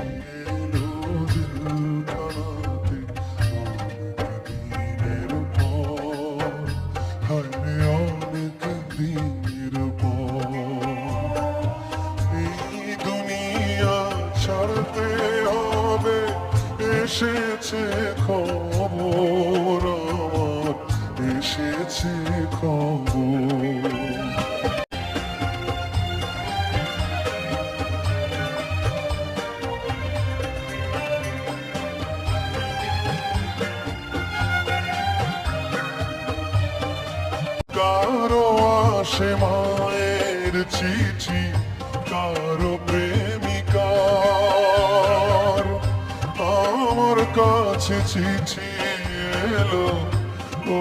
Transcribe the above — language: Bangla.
এলো দিলখানাতে অনেক দিনের পর, হায় অনেক দিনের পর। এই দুনিয়া ছাড়তে হবে, এসেছে খবর আমার, এসেছে খবর। কারো আসে মায়ের চিঠি, কারো প্রেমিকার, আমার কাছে চিঠি এলো ও